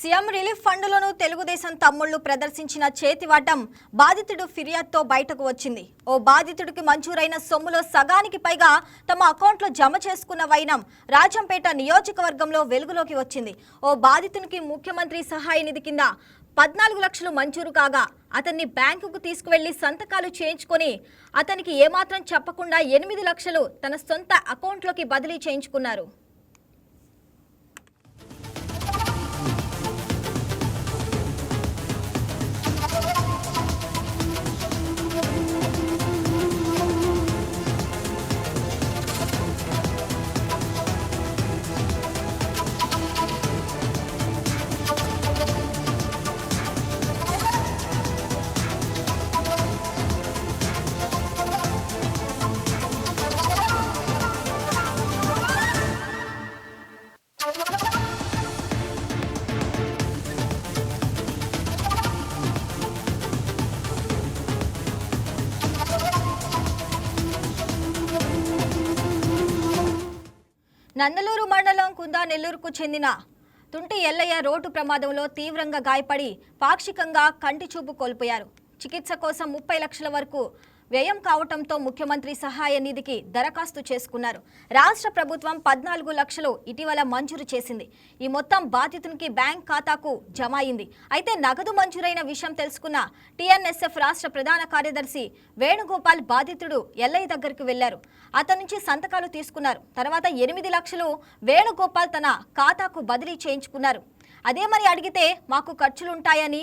CM relief ఫండ్లోనూ Telugu Desam తమ్ముళ్లు ప్రదర్శించిన చేతివాటం బాధితుడు ఫిర్యాదుతో బయటకు వచ్చింది. ఓ బాధితుడికి మంజూరైన సొమ్ములో సగానికి పైగా తమ అకౌంట్లో జమ చేసుకున్న వైనం రాజంపేట నియోజకవర్గంలో వెలుగులోకి వచ్చింది. ఓ బాధితునికి ముఖ్యమంత్రి సహాయ నిధి కింద 14 లక్షలు మంజూరు కాగా అతన్ని బ్యాంకుకు తీసుకువెళ్లి సంతకాలు చేయించుకొని అతనికి ఏమాత్రం చెప్పకుండా 8 లక్షలు తన సొంత అకౌంట్లోకి బదిలీ చేయించుకున్నారు. నందలూరు మండలం కుందానెల్లూరుకు చెందిన తుంటి ఎల్లయ్య రోడ్డు ప్రమాదంలో తీవ్రంగా గాయపడి పాక్షికంగా కంటి చూపు కోల్పోయారు. చికిత్స కోసం 30 లక్షల వరకు వ్యయం కావడంతో ముఖ్యమంత్రి సహాయ నిధికి దరఖాస్తు చేసుకున్నారు. రాష్ట్ర ప్రభుత్వం 14 లక్షలు ఇటీవల మంజూరు చేసింది. ఈ మొత్తం బాధితునికి బ్యాంక్ ఖాతాకు జమ అయింది. అయితే నగదు మంజూరైన విషయం తెలుసుకున్న టీఎన్ఎస్ఎఫ్ రాష్ట్ర ప్రధాన కార్యదర్శి వేణుగోపాల్ బాధితుడు ఎల్లయ్య దగ్గరికి వెళ్లారు. అతని నుంచి సంతకాలు తీసుకున్నారు. తర్వాత 8 లక్షలు వేణుగోపాల్ తన ఖాతాకు బదిలీ చేయించుకున్నారు. అదే మరి అడిగితే మాకు ఖర్చులుంటాయని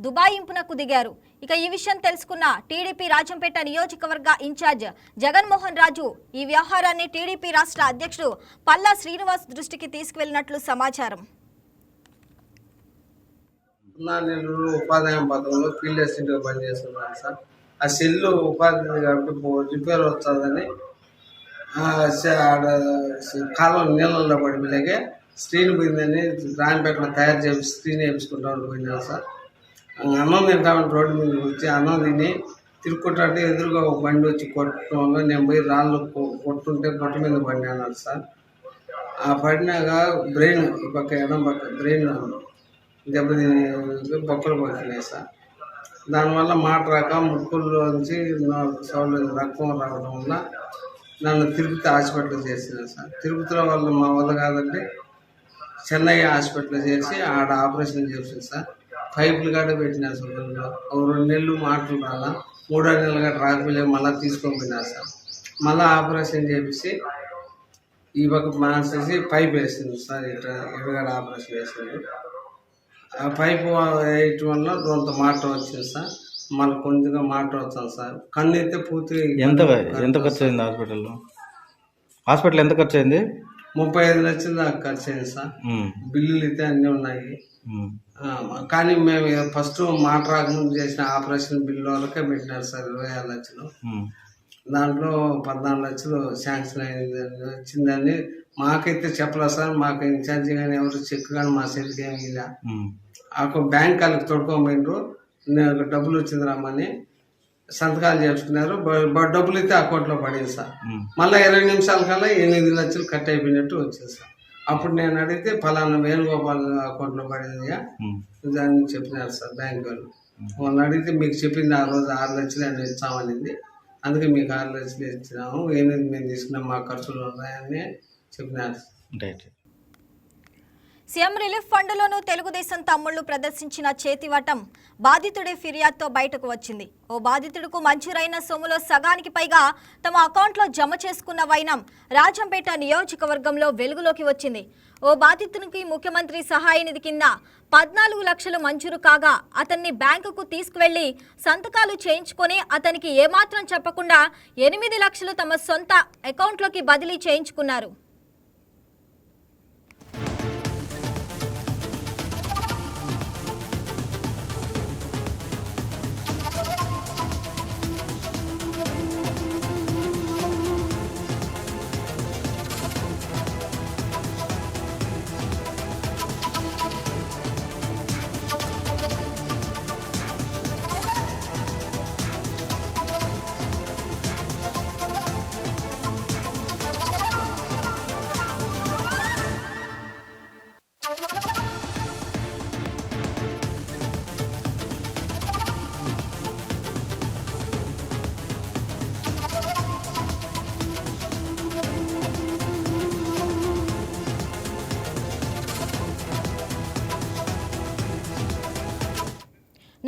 దుబాయింపునకు దిగారు. ఇక ఈ విషయం తెలుసుకున్న టీడీపీ రాజంపేట నియోజకవర్గ ఇన్ఛార్జ్ జగన్మోహన్ రాజు ఈ వ్యవహారాన్ని టీడీపీ రాష్ట్ర అధ్యక్షుడు పల్లా శ్రీనివాస్ దృష్టికి తీసుకువెళ్లినట్లు సమాచారం. నెల్లూరు ఉపాధ్యాయ పథకంలో ఫీల్డ్ అసిస్టెంట్గా పనిచేస్తున్నాను సార్. ఆ సెల్లు ఉపాధి కాబట్టి రిపేర్ వస్తుందని కాలం నీళ్ళల్లో పడిపోయాకే స్క్రీన్ పోయిందని రాయపేటలో తయారు చేసి స్క్రీన్ వేయించుకుంటామని పోయినాను సార్. అన్నం తింటామని రోడ్డు మీద వచ్చి అన్నం తిని తిరుక్కుంటే ఎదురుగా ఒక బండి వచ్చి కొట్టడం వల్ల నేను పోయి రాళ్ళు కొట్టుంటే కొట్ట మీద పడినాను సార్. ఆ పడినాక బ్రెయిన్ ఈ పక్క ఎడం పక్క బ్రెయిన్ దెబ్బతిని బొక్కలు పడుతున్నాయి సార్. దానివల్ల మాట రాక ముక్కుల్లోంచి సౌండ్ రక్తం రావడం వల్ల నన్ను తిరుపతి హాస్పిటల్ చేసినాను సార్. తిరుపతిలో వల్ల మా వల్ల కాదంటే చెన్నై హాస్పిటల్ చేసి ఆడ ఆపరేషన్ చేసింది సార్. పైపులు గడ్డ పెట్టినారు సార్. 2 నెలలు మాటలు రాలా, 3 నెలలు గట్ట రాకపోలే మళ్ళీ తీసుకొని పోయినారు సార్. మళ్ళీ ఆపరేషన్ చేసి ఈ పక్క మార్చేసి పైప్ వేసింది సార్. ఇట్లా ఎడగడ ఆపరేషన్ వేసింది. ఆ పైపు వేయటం వల్ల కొంత మాట వచ్చింది సార్. మళ్ళీ కొద్దిగా మాట వచ్చాను సార్. కన్ను అయితే పూర్తిగా ఎంత ఖర్చు అయింది హాస్పిటల్ ఎంత ఖర్చు అయింది? 35 లక్షలు దాకా ఖర్చు అయింది సార్. బిల్లులు అయితే అన్నీ ఉన్నాయి. కానీ మేము ఫస్ట్ మాట రాకముందు చేసిన ఆపరేషన్ బిల్లు వరకే పెట్టినారు సార్ 26 లక్షలు. దాంట్లో 14 లక్షలు శాంక్షన్ అయింది వచ్చిందని మాకైతే చెప్పలేదు సార్. మాకు ఇన్ఛార్జి కానీ ఎవరు చెక్ కానీ మా చేతికి ఏమి ఇలా బ్యాంక్ వాళ్ళకి తొడుకోమైండ్రు. డబ్బులు వచ్చింది రమ్మని సంతకాలు చేసుకున్నారు. డబ్బులు అయితే అకౌంట్లో పడింది సార్. మళ్ళీ 20 నిమిషాల కల్లా 8 లక్షలు కట్ అయిపోయినట్టు వచ్చింది సార్. అప్పుడు నేను అడిగితే ఫలానా వేణుగోపాల్ అకౌంట్లో పడింది దాన్ని చెప్పినారు సార్ బ్యాంక్ వాళ్ళు. వాళ్ళు అడిగితే మీకు చెప్పింది ఆ రోజు 6 లక్షలు అని ఇచ్చామనింది. అందుకే మీకు 6 లక్షలు ఇచ్చినాము, 8 మేము తీసుకున్నాం, మా ఖర్చులు ఉన్నాయని చెప్పినారు. సీఎం రిలీఫ్ ఫండ్లోనూ తెలుగుదేశం తమ్ముళ్లు ప్రదర్శించిన చేతివాటం బాధితుడి ఫిర్యాదుతో బయటకు వచ్చింది. ఓ బాధితుడికి మంజూరైన సొమ్ములో సగానికి పైగా తమ అకౌంట్లో జమ చేసుకున్న వైనం రాజంపేట నియోజకవర్గంలో వెలుగులోకి వచ్చింది. ఓ బాధితునికి ముఖ్యమంత్రి సహాయ నిధి కింద 14 లక్షలు మంజూరు కాగా అతన్ని బ్యాంకుకు తీసుకువెళ్లి సంతకాలు చేయించుకొని అతనికి ఏమాత్రం చెప్పకుండా 8 లక్షలు తమ సొంత అకౌంట్లోకి బదిలీ చేయించుకున్నారు.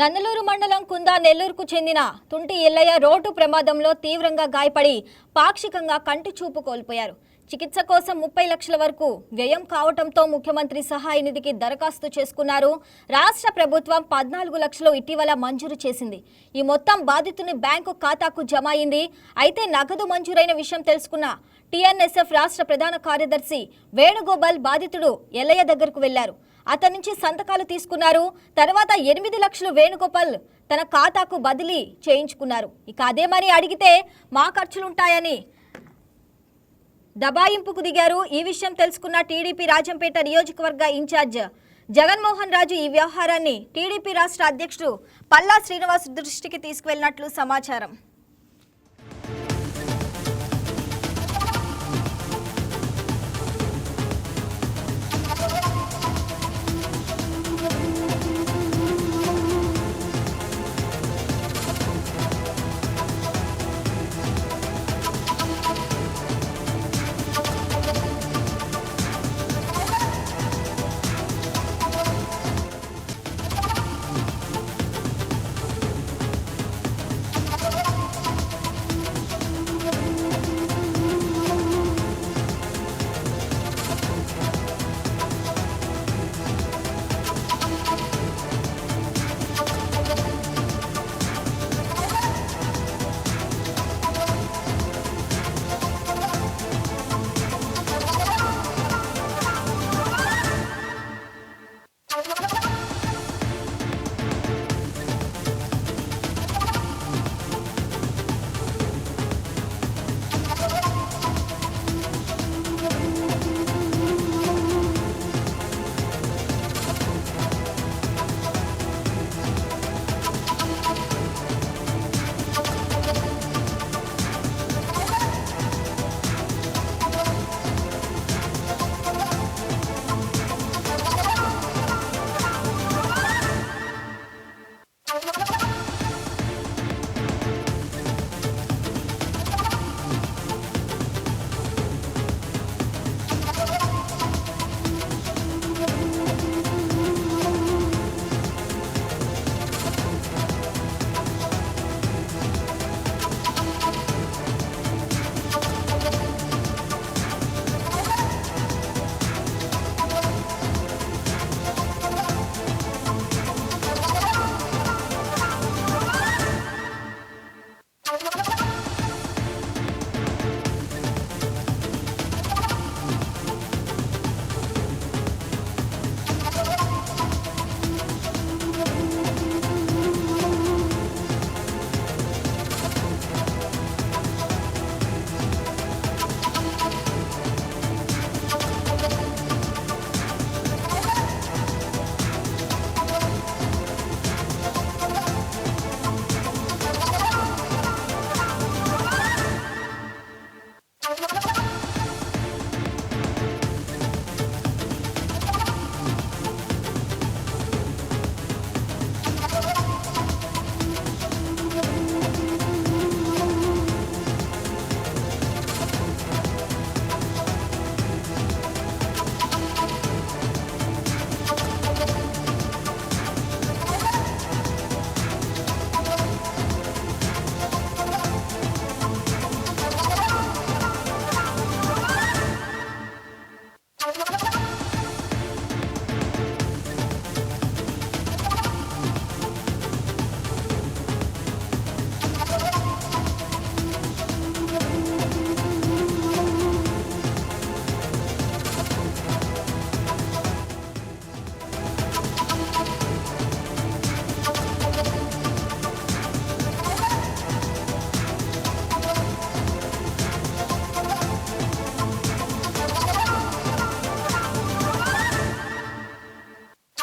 నందలూరు మండలం కుందా నెల్లూరుకు చెందిన తుంటి ఎల్లయ్య రోడ్డు ప్రమాదంలో తీవ్రంగా గాయపడి పాక్షికంగా కంటి చూపు కోల్పోయారు. చికిత్స కోసం 30 లక్షల వరకు వ్యయం కావడంతో ముఖ్యమంత్రి సహాయ నిధికి దరఖాస్తు చేసుకున్నారు. రాష్ట్ర ప్రభుత్వం 14 లక్షలు ఇటీవల మంజూరు చేసింది. ఈ మొత్తం బాధితుని బ్యాంకు ఖాతాకు జమ అయింది. అయితే నగదు మంజూరైన విషయం తెలుసుకున్న టీఎన్ఎస్ఎఫ్ రాష్ట్ర ప్రధాన కార్యదర్శి వేణుగోపాల్ బాధితుడు ఎల్లయ్య దగ్గరకు వెళ్లారు. అతని నుంచి సంతకాలు తీసుకున్నారు. తర్వాత 8 లక్షలు వేణుగోపాల్ తన ఖాతాకు బదిలీ చేయించుకున్నారు. ఇక అదే మరి అడిగితే మా ఖర్చులుంటాయని దబాయింపుకు దిగారు. ఈ విషయం తెలుసుకున్న టీడీపీ రాజంపేట నియోజకవర్గ ఇన్ఛార్జ్ జగన్మోహన్ రాజు ఈ వ్యవహారాన్ని టీడీపీ రాష్ట్ర అధ్యక్షుడు పల్లా శ్రీనివాస్ దృష్టికి తీసుకువెళ్లినట్లు సమాచారం.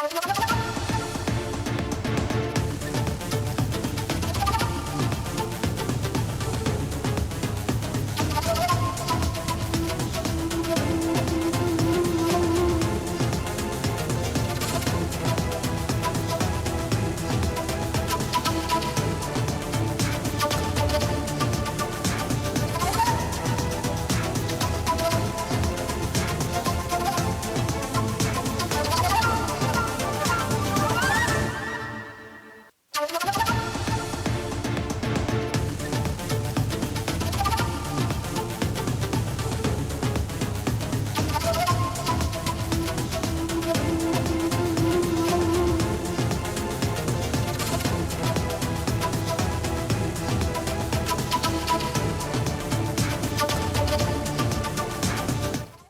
Thank you.